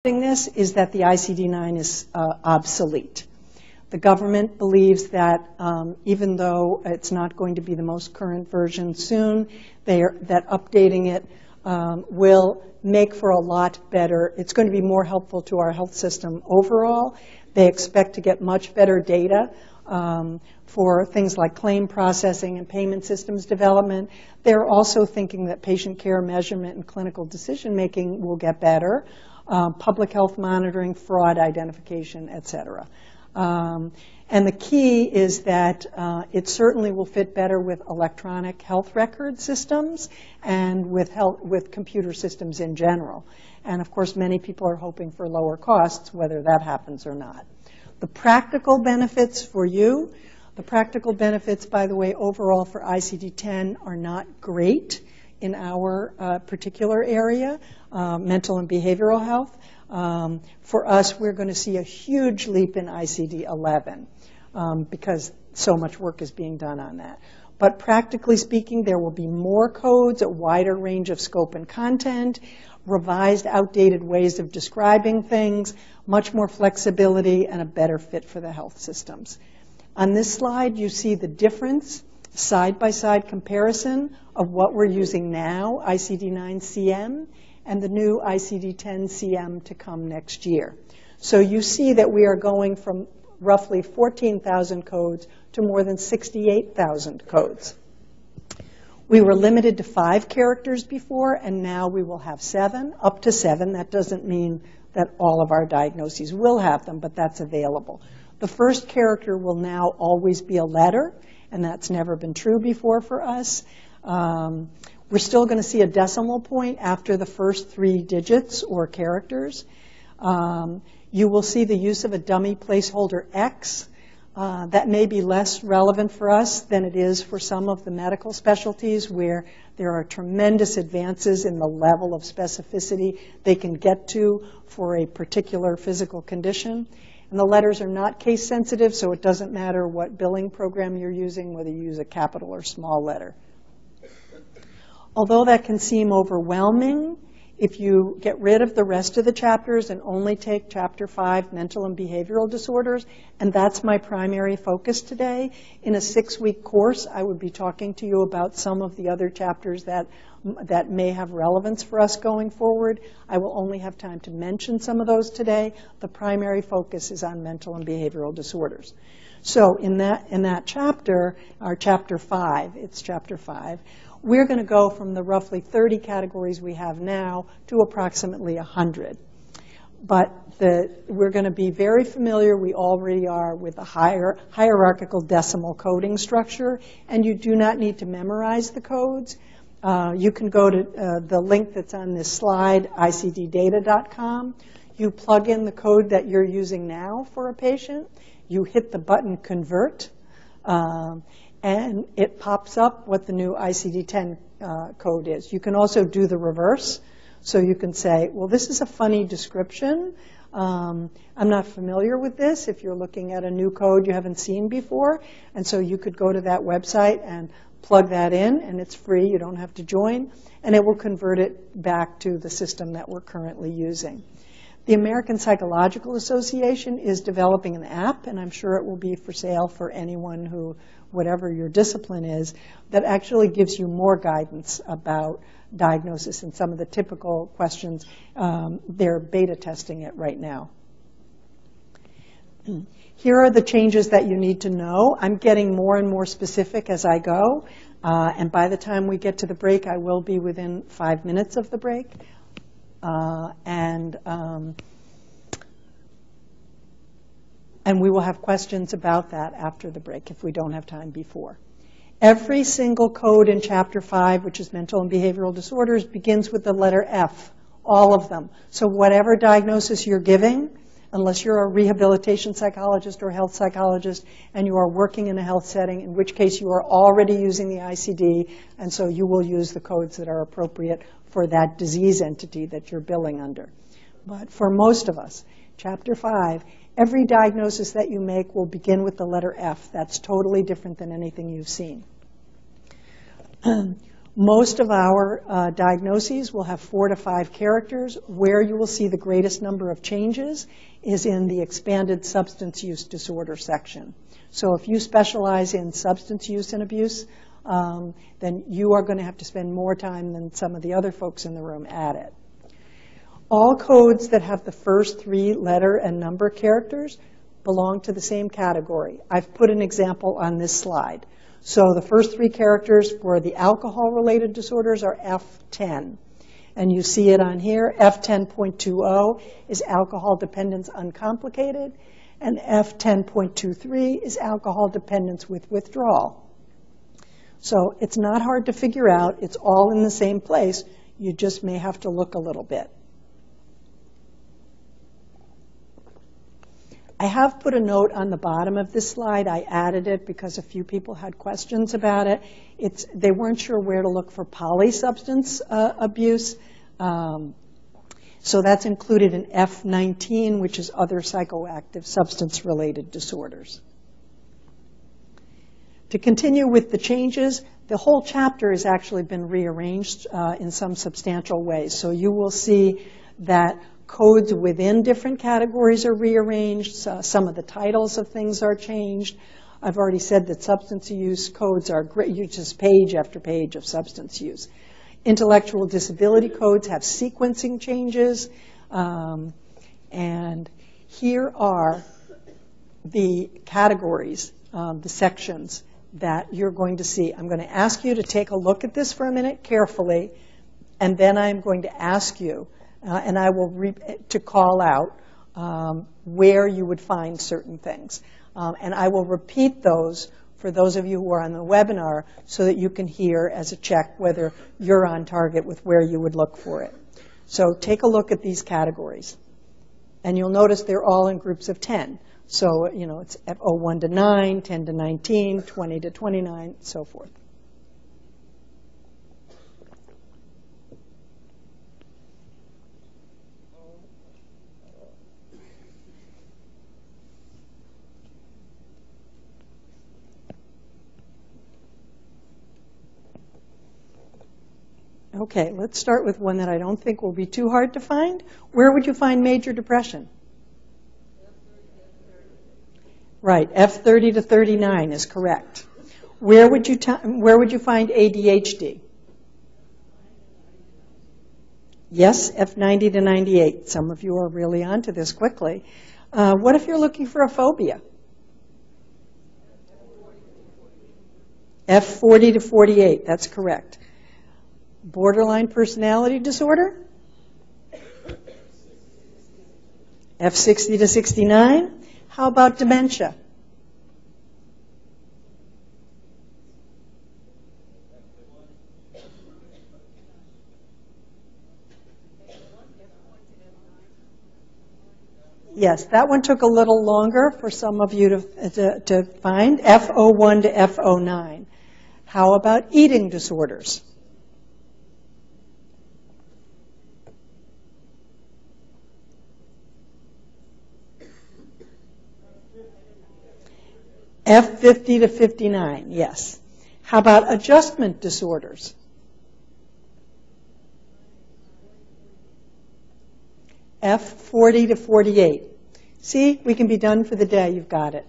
This is that the ICD-9 is obsolete. The government believes that even though it's not going to be the most current version soon, that updating it will make for a lot better. It's going to be more helpful to our health system overall. They expect to get much better data for things like claim processing and payment systems development. They're also thinking that patient care measurement and clinical decision making will get better. Public health monitoring, fraud identification, et cetera. And the key is that it certainly will fit better with electronic health record systems and with computer systems in general. And of course, many people are hoping for lower costs, whether that happens or not. The practical benefits for you, the practical benefits, by the way, overall for ICD-10 are not great in our particular area, mental and behavioral health. For us, we're going to see a huge leap in ICD-11 because so much work is being done on that. But practically speaking, there will be more codes, a wider range of scope and content, revised, outdated ways of describing things, much more flexibility, and a better fit for the health systems. On this slide, you see the difference, side-by-side comparison of what we're using now, ICD-9 CM, and the new ICD-10 CM to come next year. So you see that we are going from roughly 14,000 codes to more than 68,000 codes. We were limited to 5 characters before, and now we will have 7, up to 7. That doesn't mean that all of our diagnoses will have them, but that's available. The first character will now always be a letter, and that's never been true before for us. We're still going to see a decimal point after the first 3 digits or characters. You will see the use of a dummy placeholder X. That may be less relevant for us than it is for some of the medical specialties where there are tremendous advances in the level of specificity they can get to for a particular physical condition. And the letters are not case sensitive, so it doesn't matter what billing program you're using, whether you use a capital or small letter. Although that can seem overwhelming, if you get rid of the rest of the chapters and only take Chapter 5, Mental and Behavioral Disorders, and that's my primary focus today, in a 6-week course, I would be talking to you about some of the other chapters that may have relevance for us going forward. I will only have time to mention some of those today. The primary focus is on mental and behavioral disorders. So in that chapter, our Chapter 5, it's Chapter 5, we're going to go from the roughly 30 categories we have now to approximately 100. But we're going to be very familiar, we already are, with the hierarchical decimal coding structure, and you do not need to memorize the codes. You can go to the link that's on this slide, icddata.com. You plug in the code that you're using now for a patient. You hit the button Convert. And it pops up what the new ICD-10 code is. You can also do the reverse. So you can say, well, this is a funny description. I'm not familiar with this if you're looking at a new code you haven't seen before. And so you could go to that website and plug that in, and it's free. You don't have to join. And it will convert it back to the system that we're currently using. The American Psychological Association is developing an app, and I'm sure it will be for sale for anyone who, whatever your discipline is, that actually gives you more guidance about diagnosis and some of the typical questions. They're beta testing it right now. Here are the changes that you need to know. I'm getting more and more specific as I go, and by the time we get to the break, I will be within 5 minutes of the break. And we will have questions about that after the break if we don't have time before. Every single code in Chapter 5, which is mental and behavioral disorders, begins with the letter F, all of them. So whatever diagnosis you're giving, unless you're a rehabilitation psychologist or health psychologist and you are working in a health setting, in which case you are already using the ICD, and so you will use the codes that are appropriate for that disease entity that you're billing under. But for most of us, Chapter 5, every diagnosis that you make will begin with the letter F. That's totally different than anything you've seen. Most of our diagnoses will have 4 to 5 characters. Where you will see the greatest number of changes is in the expanded substance use disorder section. So if you specialize in substance use and abuse, then you are going to have to spend more time than some of the other folks in the room at it. All codes that have the first 3 letter and number characters belong to the same category. I've put an example on this slide. So the first 3 characters for the alcohol-related disorders are F10. And you see it on here. F10.20 is alcohol dependence uncomplicated, and F10.23 is alcohol dependence with withdrawal. So it's not hard to figure out. It's all in the same place. You just may have to look a little bit. I have put a note on the bottom of this slide. I added it because a few people had questions about it. They weren't sure where to look for polysubstance abuse. So that's included in F19, which is other psychoactive substance-related disorders. To continue with the changes, the whole chapter has actually been rearranged in some substantial ways. So you will see that codes within different categories are rearranged. Some of the titles of things are changed. I've already said that substance use codes are great. You just page after page of substance use. Intellectual disability codes have sequencing changes. And here are the categories, the sections that you're going to see. I'm going to ask you to take a look at this for a minute carefully, and then I'm going to ask you, and I will to call out where you would find certain things. And I will repeat those for those of you who are on the webinar so that you can hear as a check whether you're on target with where you would look for it. So take a look at these categories. And you'll notice they're all in groups of 10. So, you know, it's 01 to 9, 10 to 19, 20 to 29, so forth. Okay, let's start with one that I don't think will be too hard to find. Where would you find major depression? Right, F30 to 39 is correct. Where would you find ADHD? Yes, F90 to 98. Some of you are really onto this quickly. What if you're looking for a phobia? F40 to 48, that's correct. Borderline personality disorder? F60 to 69. How about dementia? Yes, that one took a little longer for some of you to find. F01 to F09. How about eating disorders? F50 to 59, yes. How about adjustment disorders? F40 to 48. See, we can be done for the day. You've got it.